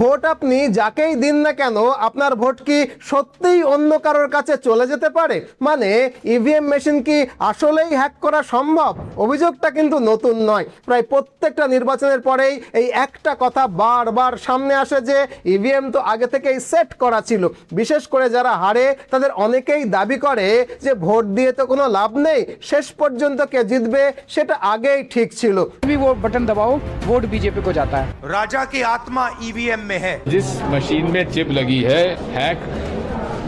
Vote আপনি যাকেই দিন না কেন আপনার ভোট কি সত্যিই অন্য কারোর কাছে চলে যেতে পারে? মানে ইভিএম মেশিন কি আসলেই হ্যাক করা সম্ভব? অভিযোগটা কিন্তু নতুন নয়। প্রায় প্রত্যেকটা নির্বাচনের পরেই এই একটা কথা বারবার সামনে আসে যে ইভিএম তো আগে থেকেই সেট করা ছিল। বিশেষ করে যারা হারে তাদের অনেকেই দাবি করে যে ভোট দিয়ে তো কোনো লাভ নেই, শেষ পর্যন্ত কে জিতবে সেটা আগেই ঠিক ছিল। भी वो बटन दबाओ वोट बीजेपी को जाता है। राजा की आत्मा ईवीएम में है। जिस मशीन में चिप लगी है हैक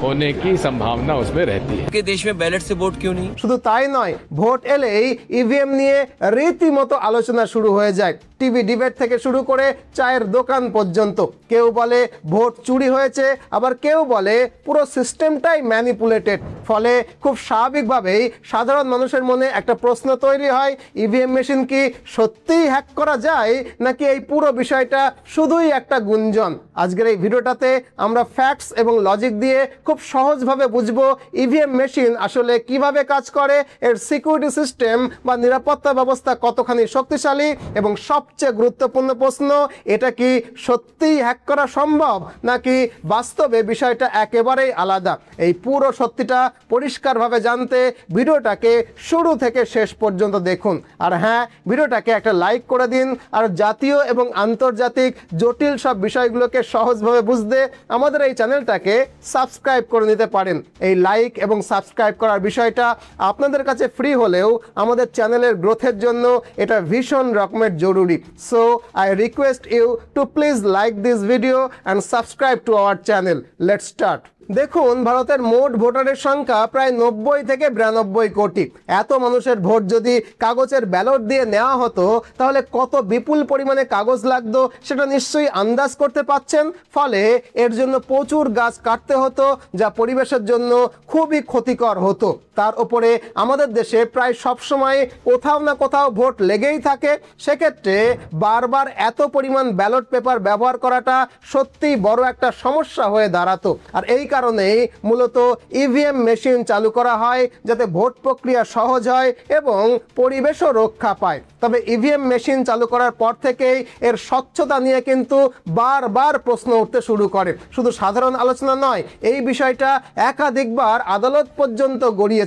होने की संभावना उसमें रहती है। के देश में बैलेट से वोट क्यों नहीं? শুধু তাই নয়, ভোট এলেই ইভিএম নিয়ে রীতিমতো আলোচনা শুরু হয়ে যায়। টিভি ডিবেট থেকে শুরু করে চায়ের দোকান পর্যন্ত। কেউ বলে ভোট চুরি হয়েছে, আবার কেউ বলে পুরো সিস্টেমটাই ম্যানিপুলেটেড। ফলে খুব স্বাভাবিকভাবেই সাধারণ মানুষের মনে একটা প্রশ্ন তৈরি হয়, ইভিএম মেশিন কি সত্যিই হ্যাক করা যায়, নাকি এই পুরো বিষয়টা শুধুই একটা গুঞ্জন? আজকের এই ভিডিওটাতে আমরা ফ্যাক্টস এবং লজিক দিয়ে খুব সহজভাবে বুঝবো ইভিএম মেশিন আসলে কিভাবে কাজ করে, এর সিকিউরিটি সিস্টেম বা নিরাপত্তা ব্যবস্থা কতখানি শক্তিশালী, এবং সবচেয়ে গুরুত্বপূর্ণ প্রশ্ন, এটা কি সত্যিই হ্যাক করা সম্ভব নাকি বাস্তবে বিষয়টা একেবারেই আলাদা? এই পুরো সত্যিটা পরিষ্কারভাবে জানতে ভিডিওটাকে শুরু থেকে শেষ পর্যন্ত দেখুন। আর হ্যাঁ, ভিডিওটাকে একটা লাইক করে দিন। আর জাতীয় এবং আন্তর্জাতিক জটিল সব বিষয়গুলোকে সহজভাবে বুঝতে আমাদের এই চ্যানেলটাকে সাবস্ক্রাইব করে নিতে পারেন। এই লাইক এবং সাবস্ক্রাইব করার বিষয়টা আপনাদের কাছে ফ্রি হলেও আমাদের চ্যানেলের গ্রোথের জন্য এটা ভীষণ রকমের জরুরি। So I request you to please like this video and subscribe to our channel. Let's start. দেখুন, ভারতের মোট ভোটারের সংখ্যা প্রায় 90 থেকে 92 কোটি। এত মানুষের ভোট যদি কাগজের ব্যালট দিয়ে নেওয়া হতো তাহলে কত বিপুল পরিমাণে কাগজ লাগতো সেটা নিশ্চয়ই আন্দাজ করতে পাচ্ছেন। ফলে এর জন্য প্রচুর গাছ কাটতে হতো, যা পরিবেশের জন্য খুবই ক্ষতিকর হতো। তার উপরে আমাদের দেশে প্রায় সবসময় কোথাও না কোথাও ভোট লেগেই থাকে। সেক্ষেত্রে বারবার এত পরিমাণ ব্যালট পেপার ব্যবহার করাটা সত্যিই বড় একটা সমস্যা হয়ে দাঁড়াতো। আর এই কারণেই মূলত ইভিএম মেশিন চালু করা হয়, যাতে ভোট প্রক্রিয়া সহজ হয় এবং পরিবেশও রক্ষা পায়। তবে ইভিএম মেশিন চালু করার পর থেকেই এর স্বচ্ছতা নিয়ে কিন্তু বারবার প্রশ্ন উঠতে শুরু করে। শুধু সাধারণ আলোচনা নয়, এই বিষয়টা একাধিকবার আদালত পর্যন্ত গড়িয়েছে।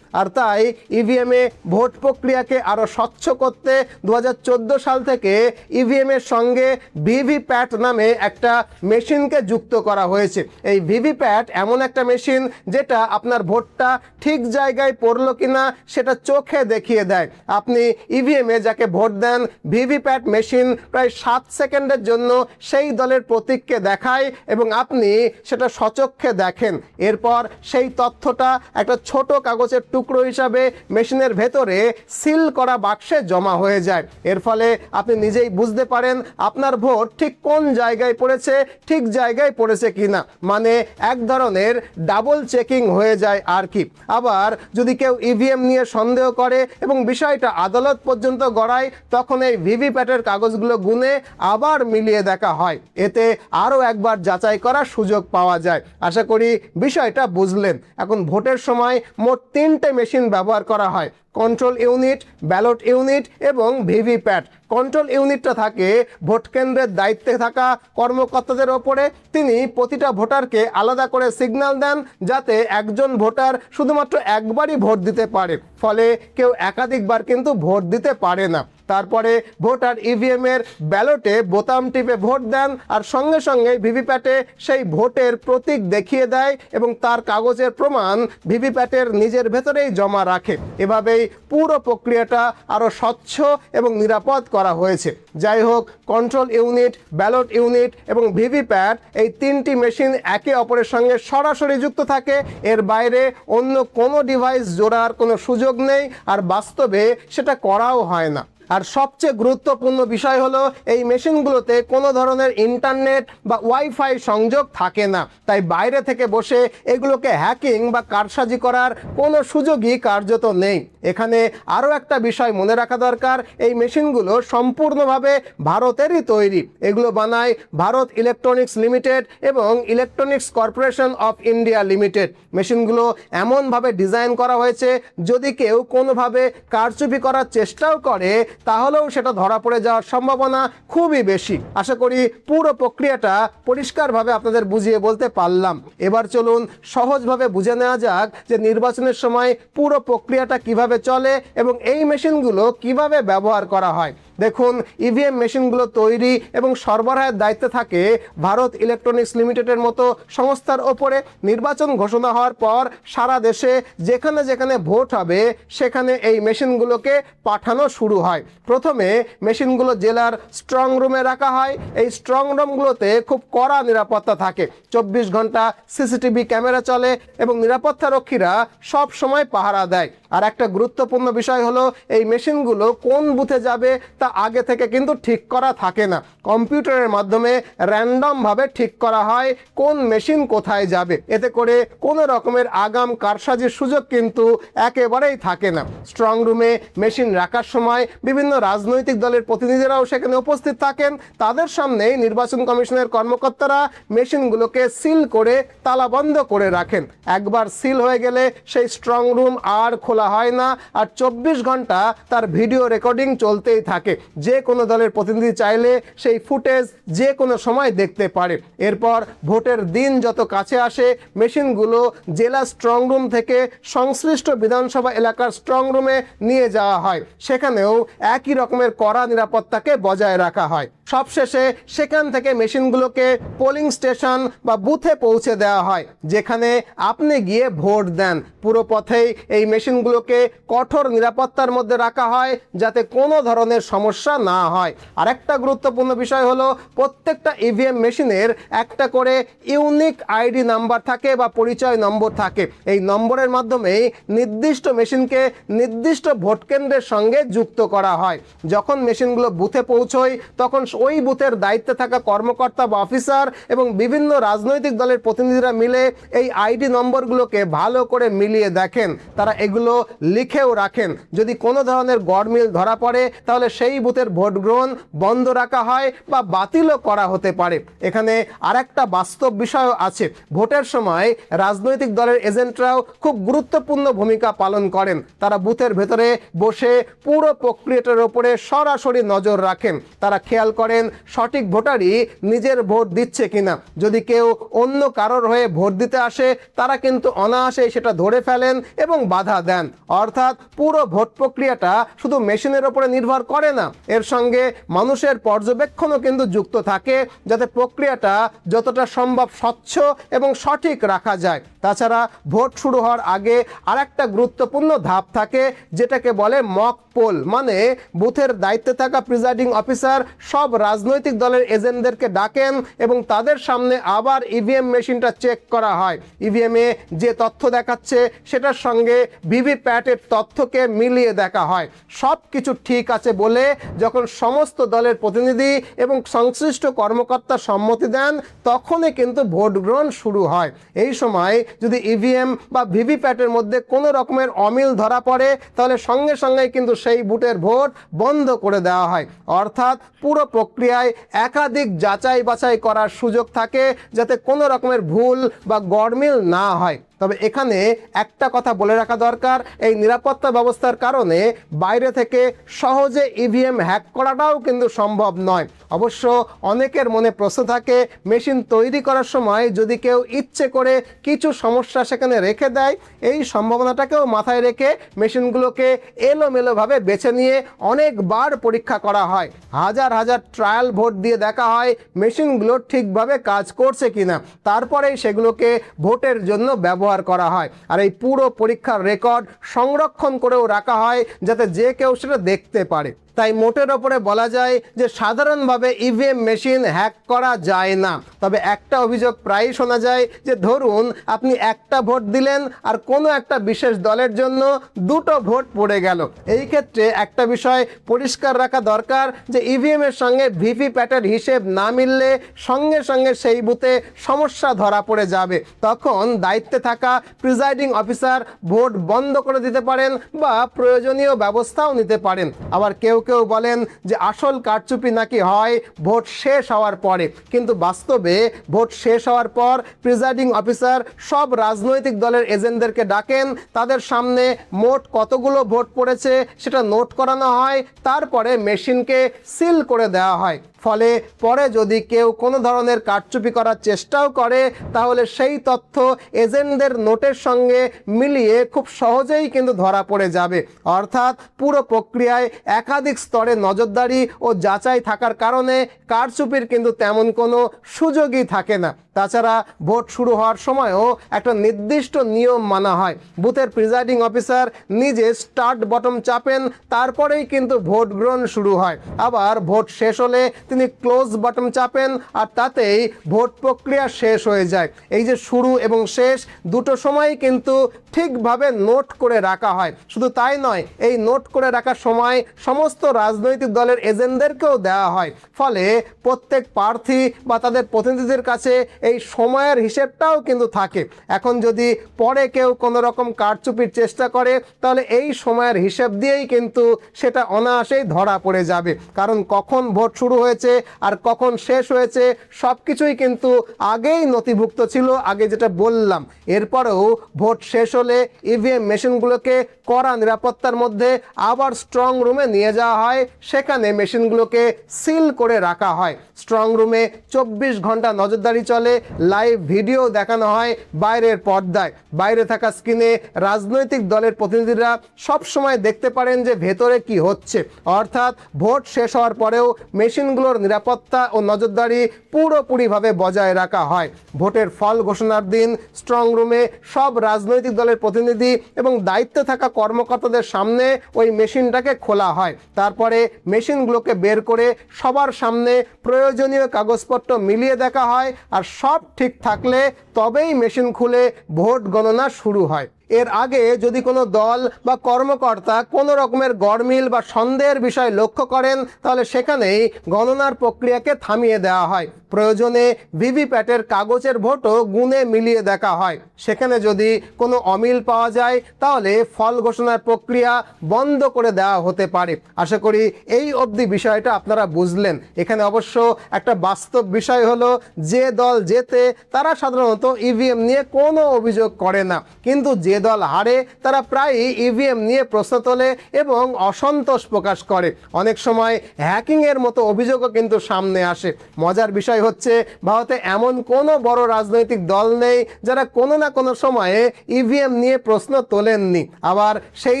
আর তাই ইভিএমে ভোট প্রক্রিয়াকে আরও স্বচ্ছ করতে 2014 সাল থেকে ইভিএম এর সঙ্গে ভিভিপ্যাট নামে একটা মেশিনকে যুক্ত করা হয়েছে। এই ভিভিপ্যাট এমন একটা মেশিন যেটা আপনার ভোটটা ঠিক জায়গায় পড়লো কিনা সেটা চোখে দেখিয়ে দেয়। আপনি ইভিএমে যাকে ভোট দেন, ভিভিপ্যাট মেশিন প্রায় 7 সেকেন্ডের জন্য সেই দলের প্রতীককে দেখায় এবং আপনি সেটা সচক্ষে দেখেন। এরপর সেই তথ্যটা একটা ছোট কাগজের টুকরো হিসাবে মেশিনের ভেতরে সিল করা বাক্সে জমা হয়ে যায়। এর ফলে আপনি নিজেই বুঝতে পারেন আপনার ভোট ঠিক কোন জায়গায় পড়েছে, ঠিক জায়গায় পড়েছে কিনা। মানে এক ধরনের ডাবল চেকিং হয়ে যায় আর কি। আবার যদি কেউ ইভিএম নিয়ে সন্দেহ করে এবং বিষয়টা আদালত পর্যন্ত গড়ায়, তখন এই ভিভিপ্যাটের কাগজগুলো গুনে আবার মিলিয়ে দেখা হয়। এতে আরও একবার যাচাই করার সুযোগ পাওয়া যায়। আশা করি বিষয়টা বুঝলেন। এখন ভোটের সময় মোট 3টে মেশিন ব্যবহার করা হয়: কন্ট্রোল ইউনিট, ব্যালট ইউনিট এবং ভিভিপ্যাট। কন্ট্রোল ইউনিটটা থাকে ভোট কেন্দ্রের দায়িত্বে থাকা কর্মকর্তাদের ওপরে। তিনি প্রতিটা ভোটারকে আলাদা করে সিগন্যাল দেন যাতে একজন ভোটার শুধুমাত্র একবারই ভোট দিতে পারে। ফলে কেউ একাধিকবার কিন্তু ভোট দিতে পারে না। তারপরে ভোটার ইভিএম এর ব্যালটে বোতাম টিপে ভোট দেন আর সঙ্গে সঙ্গে ভিভিপ্যাটে সেই ভোটের প্রতীক দেখিয়ে দেয় এবং তার কাগজের প্রমাণ ভিভিপ্যাটের নিজের ভেতরেই জমা রাখে। এভাবেই পুরো প্রক্রিয়াটা আরও স্বচ্ছ এবং নিরাপদ করা হয়েছে। যাই হোক, কন্ট্রোল ইউনিট, ব্যালট ইউনিট এবং ভিভিপ্যাট, এই 3টি মেশিন একে অপরের সঙ্গে সরাসরি যুক্ত থাকে। এর বাইরে অন্য কোনো ডিভাইস জোড়ার কোনো সুযোগ নেই, আর বাস্তবে সেটা করাও হয় না। আর সবচেয়ে গুরুত্বপূর্ণ বিষয় হলো এই মেশিনগুলোতে কোনো ধরনের ইন্টারনেট বা ওয়াইফাই সংযোগ থাকে না। তাই বাইরে থেকে বসে এগুলোকে হ্যাকিং বা কারসাজি করার কোনো সুযোগই কার্যত নেই। এখানে আরও একটা বিষয় মনে রাখা দরকার, এই মেশিনগুলো সম্পূর্ণভাবে ভারতেরই তৈরি। এগুলো বানায় ভারত ইলেকট্রনিক্স লিমিটেড এবং electronics corporation of India limited. মেশিনগুলো এমনভাবে ডিজাইন করা হয়েছে যদি কেউ কোনোভাবে কারচুপি করার চেষ্টাও করে তাহলেও সেটা ধরা পড়ে যাওয়ার সম্ভাবনা খুবই বেশি। আশা করি পুরো প্রক্রিয়াটা পরিষ্কারভাবে আপনাদের বুঝিয়ে বলতে পারলাম। এবার চলুন সহজভাবে বুঝে নেওয়া যাক যে নির্বাচনের সময় পুরো প্রক্রিয়াটা কিভাবে চলে এবং এই মেশিনগুলো কিভাবে ব্যবহার করা হয়। দেখুন, ইভিএম মেশিনগুলো তৈরি এবং সরবরাহের দায়িত্বে থাকে ভারত ইলেকট্রনিক্স লিমিটেডের মতো সংস্থার ওপরে। নির্বাচন ঘোষণা হওয়ার পর সারা দেশে যেখানে যেখানে ভোট হবে সেখানে এই মেশিনগুলোকে পাঠানো শুরু হয়। প্রথমে মেশিনগুলো জেলার স্ট্রং রুমে রাখা হয়। এই স্ট্রং রুমগুলোতে খুব কড়া নিরাপত্তা থাকে, 24 ঘন্টা সিসিটিভি ক্যামেরা চলে এবং নিরাপত্তা রক্ষীরা সব সময় পাহারা দেয়। আর একটা গুরুত্বপূর্ণ বিষয় হলো এই মেশিনগুলো কোন বুথে যাবে তা আগে থেকে কিন্তু ঠিক করা থাকে না। কম্পিউটারের মাধ্যমে র্যান্ডমভাবে ঠিক করা হয় কোন মেশিন কোথায় যাবে। এতে করে কোনো রকমের আগাম কারসাজির সুযোগ কিন্তু একেবারেই থাকে না। স্ট্রং রুমে মেশিন রাখার সময় বিভিন্ন রাজনৈতিক দলের প্রতিনিধিরাও সেখানে উপস্থিত থাকেন। তাদের সামনেই নির্বাচন কমিশনের কর্মকর্তারা মেশিনগুলোকে সিল করে তালাবন্ধ করে রাখেন। একবার সিল হয়ে গেলে সেই স্ট্রং রুম আর খোলা হয় না, আর 24 ঘন্টা তার ভিডিও রেকর্ডিং চলতেই থাকে। যে কোনো দলের প্রতিনিধি চাইলে সেই ফুটেজ যে কোনো সময় দেখতে পারে। এরপর ভোটের দিন যত কাছে আসে মেশিনগুলো জেলা স্ট্রং রুম থেকে সংশ্লিষ্ট বিধানসভা এলাকার স্ট্রং রুমে নিয়ে যাওয়া হয়। সেখানেও একই রকমের কড়া নিরাপত্তাকে বজায় রাখা হয়। সবশেষে সেখান থেকে মেশিনগুলোকে পোলিং স্টেশন বা বুথে পৌঁছে দেওয়া হয়, যেখানে আপনি গিয়ে ভোট দেন। পুরো পথেই এই মেশিনগুলোকে কঠোর নিরাপত্তার মধ্যে রাখা হয় যাতে কোনো ধরনের সমস্যা না হয়। আরেকটা গুরুত্বপূর্ণ বিষয় হলো প্রত্যেকটা ইভিএম মেশিনের একটা করে ইউনিক আইডি নাম্বার থাকে বা পরিচয় নম্বর থাকে। এই নম্বরের মাধ্যমেই নির্দিষ্ট মেশিনকে নির্দিষ্ট ভোট কেন্দ্রের সঙ্গে যুক্ত করা হয়। যখন মেশিনগুলো বুথে পৌঁছয় তখন ওই বুথের দায়িত্বে থাকা কর্মকর্তা বা অফিসার এবং বিভিন্ন রাজনৈতিক দলের প্রতিনিধিরা মিলে এই আইডি নম্বরগুলোকে ভালো করে মিলিয়ে দেখেন। তারা এগুলো লিখেও রাখেন। যদি কোনো ধরনের গড়মিল ধরা পড়ে তাহলে সেই বুথের ভোট গ্রহণ বন্ধ রাখা হয় বা বাতিলও করা হতে পারে। এখানে আরেকটা বাস্তব বিষয়ও আছে। ভোটের সময় রাজনৈতিক দলের এজেন্টরাও খুব গুরুত্বপূর্ণ ভূমিকা পালন করেন। তারা বুথের ভেতরে বসে পুরো প্রক্রিয়াটার উপরে সরাসরি নজর রাখেন। তারা খেয়াল করেন সঠিক ভোটারই নিজের ভোট দিচ্ছে কিনা। যদি কেউ অন্য কারোর হয়ে ভোট দিতে আসে তারা কিন্তু অনায়াসেই সেটা ধরে ফেলেন এবং বাধা দেন। অর্থাৎ পুরো ভোট প্রক্রিয়াটা শুধু মেশিনের উপরে নির্ভর করে না, এর সঙ্গে মানুষের পর্যবেক্ষণও কিন্তু যুক্ত থাকে যাতে প্রক্রিয়াটা যতটা সম্ভব স্বচ্ছ এবং সঠিক রাখা যায়। তাছাড়া ভোট শুরু হওয়ার আগে আরেকটা গুরুত্বপূর্ণ ধাপ থাকে যেটাকে বলে মক পোল। মানে বুথের দায়িত্বে থাকা প্রিজাইডিং অফিসার সব রাজনৈতিক দলের এজেন্টদেরকে ডাকেন এবং তাদের সামনে আবার ইভিএম মেশিনটা চেক করা হয়। ইভিএমে যে তথ্য দেখাচ্ছে সেটার সঙ্গে ভিভিপ্যাটের তথ্যকে মিলিয়ে দেখা হয়। সব কিছু ঠিক আছে বলে যখন সমস্ত দলের প্রতিনিধি এবং সংশ্লিষ্ট কর্মকর্তা সম্মতি দেন তখনই কিন্তু ভোট গ্রহণ শুরু হয়। এই সময় যদি ইভিএম বা ভিভিপ্যাটের মধ্যে কোনো রকমের অমিল ধরা পড়ে তাহলে সঙ্গে সঙ্গে কিন্তু সেই বুথের ভোট বন্ধ করে দেওয়া হয়। অর্থাৎ পুরো প্রক্রিয়ায় একাধিক যাচাই বাছাই করার সুযোগ থাকে যাতে কোনো রকমের ভুল বা গড়মিল না হয়। তবে এখানে একটা কথা বলে রাখা দরকার, এই নিরাপত্তা ব্যবস্থার কারণে বাইরে থেকে সহজে ইভিএম হ্যাক করাটাও কিন্তু সম্ভব নয়। অবশ্য অনেকের মনে প্রশ্ন থাকে মেশিন তৈরি করার সময় যদি কেউ ইচ্ছে করে কিছু সমস্যা সেখানে রেখে দেয়, এই সম্ভাবনাটাকেও মাথায় রেখে মেশিনগুলোকে এলোমেলোভাবে বেছে নিয়ে অনেকবার পরীক্ষা করা হয়। হাজার হাজার ট্রায়াল ভোট দিয়ে দেখা হয় মেশিনগুলো ঠিকভাবে কাজ করছে কিনা, তারপরেই সেগুলোকে ভোটের জন্য ব্যবহার করা হয়। আর এই পুরো পরীক্ষার রেকর্ড সংরক্ষণ করেও রাখা হয় যাতে যে কেউ সেটা দেখতে পারে। তাই মোটের ওপরে বলা যায় যে সাধারণভাবে ইভিএম মেশিন হ্যাক করা যায় না। তবে একটা অভিযোগ প্রায়ই শোনা যায় যে ধরুন আপনি একটা ভোট দিলেন আর কোনো একটা বিশেষ দলের জন্য দুটো ভোট পড়ে গেল। এই ক্ষেত্রে একটা বিষয় পরিষ্কার রাখা দরকার যে ইভিএম এর সঙ্গে ভিভিপ্যাটের হিসেব না মিললে সঙ্গে সঙ্গে সেই বুথে সমস্যা ধরা পড়ে যাবে। তখন দায়িত্বে থাকা প্রিজাইডিং অফিসার ভোট বন্ধ করে দিতে পারেন বা প্রয়োজনীয় ব্যবস্থাও নিতে পারেন। আবার কেউ কেউ বলেন যে আসল কারচুপি নাকি হয় ভোট শেষ হওয়ার পরে, কিন্তু বাস্তবে ভোট শেষ হওয়ার পর প্রিজাইডিং অফিসার সব রাজনৈতিক দলের এজেন্টদেরকে ডাকেন, তাদের সামনে মোট কতগুলো ভোট পড়েছে সেটা নোট করানো হয়, তারপরে মেশিনকে সিল করে দেওয়া হয়। ফলে পরে যদি কেউ কোনো ধরনের কারচুপি করার চেষ্টাও করে তাহলে সেই তথ্য এজেন্টদের নোটের সঙ্গে মিলিয়ে খুব সহজেই কিন্তু ধরা পড়ে যাবে। অর্থাৎ পুরো প্রক্রিয়ায় একাধিক স্তরে নজরদারি ও যাচাই থাকার কারণে কারচুপির কিন্তু তেমন কোনো সুযোগই থাকে না। তাছাড়া ভোট শুরু হওয়ার সময়ও একটা নির্দিষ্ট নিয়ম মানা হয়। বুথের প্রিজাইডিং অফিসার নিজে স্টার্ট বটম চাপেন, তারপরেই কিন্তু ভোট গ্রহণ শুরু হয়। আবার ভোট শেষ হলে তিনি ক্লোজ বটম চাপেন, আর তাতেই ভোট প্রক্রিয়া শেষ হয়ে যায়। এই যে শুরু এবং শেষ দুটো সময়ই কিন্তু ঠিকভাবে নোট করে রাখা হয়। শুধু তাই নয়, এই নোট করে রাখার সময় সমস্ত রাজনৈতিক দলের এজেন্টদেরকেও দেওয়া হয়। ফলে প্রত্যেক প্রার্থী বা তাদের প্রতিনিধিদের কাছে এই সময়ের হিসেবটাও কিন্তু থাকে। এখন যদি পরে কেউ কোনো রকম কারচুপির চেষ্টা করে তাহলে এই সময়ের হিসেব দিয়েই কিন্তু সেটা অনায়াসেই ধরা পড়ে যাবে, কারণ কখন ভোট শুরু হয়েছে আর কখন শেষ হয়েছে সব কিছুই কিন্তু আগেই নথিভুক্ত ছিল, আগে যেটা বললাম। এরপরেও ভোট শেষ হলে ইভিএম মেশিনগুলোকে কড়া নিরাপত্তার মধ্যে আবার স্ট্রং রুমে নিয়ে যাওয়া হয়, সেখানে মেশিনগুলোকে সিল করে রাখা হয়। স্ট্রং রুমে 24 ঘন্টা নজরদারি চলে, লাইভ ভিডিও দেখানো হয় বাইরের পর্দায়। বাইরে থাকা স্ক্রিনে রাজনৈতিক দলের প্রতিনিধিরা সব সময় দেখতে পারেন যে ভেতরে কি হচ্ছে। অর্থাৎ ভোট শেষ হওয়ার পরেও মেশিনগুলোর নিরাপত্তা ও নজরদারি পুরোপুরিভাবে বজায় রাখা হয়। ভোটের ফল ঘোষণার দিন স্ট্রং রুমে সব রাজনৈতিক দলের প্রতিনিধি এবং দায়িত্বে থাকা কর্মকর্তাদের সামনে ওই মেশিনটাকে খোলা হয়। তারপরে মেশিনগুলোকে বের করে সবার সামনে প্রয়োজনীয় কাগজপত্র মিলিয়ে দেখা হয়, আর সব ঠিক থাকলে তবেই মেশিন খুলে ভোট গণনা শুরু হয়। এর আগে যদি কোনো দল বা কর্মকর্তা কোনো রকমের গরমিল বা সন্দেহের বিষয় লক্ষ্য করেন তাহলে সেখানেই গণনার প্রক্রিয়াকে থামিয়ে দেওয়া হয়। প্রয়োজনে ভিভিপ্যাটের কাগজের ভোটও গুণে মিলিয়ে দেখা হয়। সেখানে যদি কোনো অমিল পাওয়া যায় তাহলে ফল ঘোষণার প্রক্রিয়া বন্ধ করে দেওয়া হতে পারে। আশা করি এই অবধি বিষয়টা আপনারা বুঝলেন। এখানে অবশ্য একটা বাস্তব বিষয় হলো, যে দল জেতে তারা সাধারণত ইভিএম নিয়ে কোনো অভিযোগ করে না, কিন্তু যে দল হারে তারা প্রায়ই ইভিএম নিয়ে প্রশ্ন তোলে এবং অসন্তোষ প্রকাশ করে। অনেক সময় হ্যাকিংয়ের মতো অভিযোগও কিন্তু সামনে আসে। মজার বিষয় হচ্ছে, ভারতে এমন কোনো বড় রাজনৈতিক দল নেই যারা কোনো না কোনো সময়ে ইভিএম নিয়ে প্রশ্ন তোলেননি। আবার সেই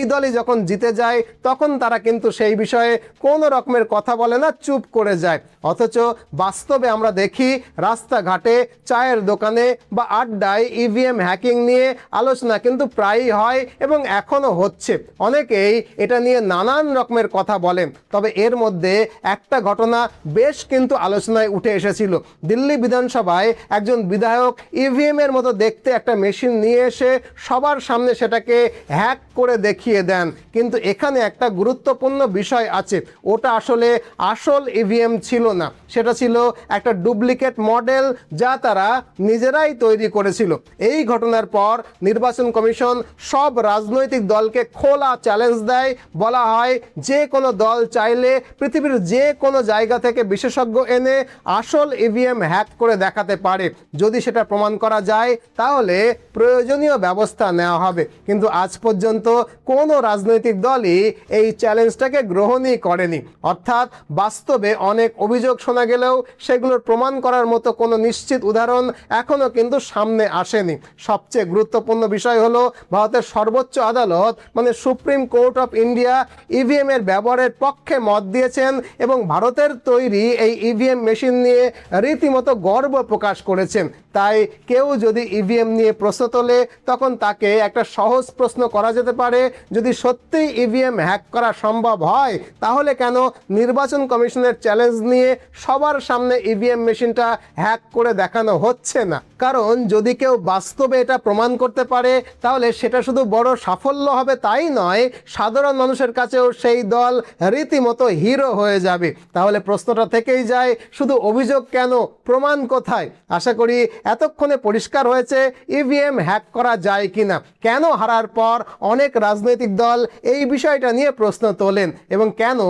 দলই যখন জিতে যায় তখন তারা কিন্তু সেই বিষয়ে কোনো রকমের কথা বলে না, চুপ করে যায়। অথচ বাস্তবে আমরা দেখি রাস্তাঘাটে, চায়ের দোকানে বা আড্ডায় ইভিএম হ্যাকিং নিয়ে আলোচনা কিন্তু প্রায়ই হয় এবং এখনও হচ্ছে। অনেকেই এটা নিয়ে নানান রকমের কথা বলেন, তবে এর মধ্যে একটা ঘটনা বেশ কিন্তু আলোচনায় উঠে এসেছিল। দিল্লি বিধানসভায় একজন বিধায়ক ইভিএম এর মতো দেখতে একটা মেশিন নিয়ে এসে সবার সামনে সেটাকে হ্যাক করে দেখিয়ে দেন। কিন্তু এখানে একটা গুরুত্বপূর্ণ বিষয় আছে, ওটা আসলে আসল ইভিএম ছিল না, সেটা ছিল একটা ডুপ্লিকেট মডেল যা তারা নিজেরাই তৈরি করেছিল। এই ঘটনার পর নির্বাচন কমিশন সব রাজনৈতিক দলকে খোলা চ্যালেঞ্জ দেয়। বলা হয়, যে কোনো দল চাইলে পৃথিবীর যে কোনো জায়গা থেকে বিশেষজ্ঞ এনে আসল ইভিএম হ্যাক করে দেখাতে পারে। যদি সেটা প্রমাণ করা যায় তাহলে প্রয়োজনীয় ব্যবস্থা নেওয়া হবে। কিন্তু আজ পর্যন্ত কোনো রাজনৈতিক দলই এই চ্যালেঞ্জটাকে গ্রহণই করেনি। অর্থাৎ বাস্তবে অনেক অভিযোগ শোনা গেলেও সেগুলোর প্রমাণ করার মতো কোনো নিশ্চিত উদাহরণ এখনও কিন্তু সামনে আসেনি। সবচেয়ে গুরুত্বপূর্ণ বিষয় হলো, ভারতের সর্বোচ্চ আদালত মানে supreme court of India EVM এর ব্যবহারের পক্ষে মত দিয়েছেন এবং ভারতের তৈরি এই ইভিএম মেশিন নিয়ে রীতিমতো গর্ব প্রকাশ করেছেন। তাই কেউ যদি ইভিএম নিয়ে প্রশ্ন তোলে তখন তাকে একটা সহজ প্রশ্ন করা যেতে পারে, যদি সত্যিই ইভিএম হ্যাক করা সম্ভব হয় তাহলে কেন নির্বাচন কমিশনের চ্যালেঞ্জ নিয়ে সবার সামনে ইভিএম মেশিনটা হ্যাক করে দেখানো হচ্ছে না? কারণ যদি কেউ বাস্তবে এটা প্রমাণ করতে পারে তাহলে তাহলে সেটা শুধু বড় সাফল্য হবে তাই নয়, সাধারণ মানুষের কাছেও সেই দল রীতিমতো হিরো হয়ে যাবে। তাহলে প্রশ্নটা থেকেই যায়, শুধু অভিযোগ কেন, প্রমাণ কোথায়? আশা করি এতক্ষণে পরিষ্কার হয়েছে ইভিএম হ্যাক করা যায় কিনা, কেন হারার পর অনেক রাজনৈতিক দল এই বিষয়টা নিয়ে প্রশ্ন তোলেন এবং কেন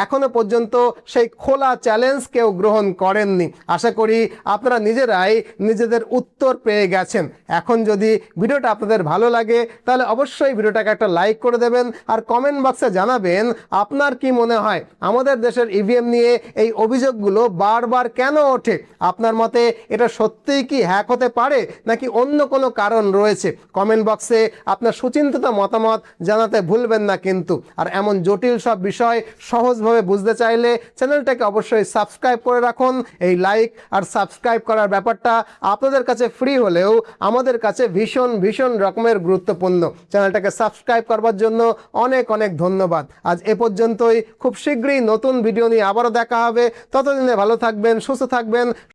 এখনো পর্যন্ত সেই খোলা চ্যালেঞ্জ কেউ গ্রহণ করেননি। আশা করি আপনারা নিজেরাই নিজেদের উত্তর পেয়ে গেছেন। এখন যদি ভিডিওটা আপনাদের ভালো লাগে তাহলে অবশ্যই ভিডিওটাকে একটা লাইক করে দেবেন আর কমেন্ট বক্সে জানাবেন আপনার কি মনে হয় আমাদের দেশের ইভিএম নিয়ে এই অভিযোগগুলো বারবার কেন ওঠে। আপনার মতে এটা সত্যিই কি হ্যাক হতে পারে নাকি অন্য কোনো কারণ রয়েছে? কমেন্ট বক্সে আপনার সুচিন্তিত মতামত জানাতে ভুলবেন না কিন্তু। আর এমন জটিল সব বিষয় সহজভাবে বুঝতে চাইলে চ্যানেলটাকে অবশ্যই সাবস্ক্রাইব করে রাখুন। এই লাইক আর সাবস্ক্রাইব করার ব্যাপারটা আপনাদের কাছে ফ্রি হলেও আমাদের কাছে ভীষণ ভীষণ রকমের গুরুত্বপূর্ণ। চ্যানেলটাকে সাবস্ক্রাইব করবার জন্য অনেক অনেক ধন্যবাদ। আজ এ পর্যন্তই। খুব শীঘ্রই নতুন ভিডিও নিয়ে আবারও দেখা হবে। ততদিনে ভালো থাকবেন, সুস্থ থাকবেন,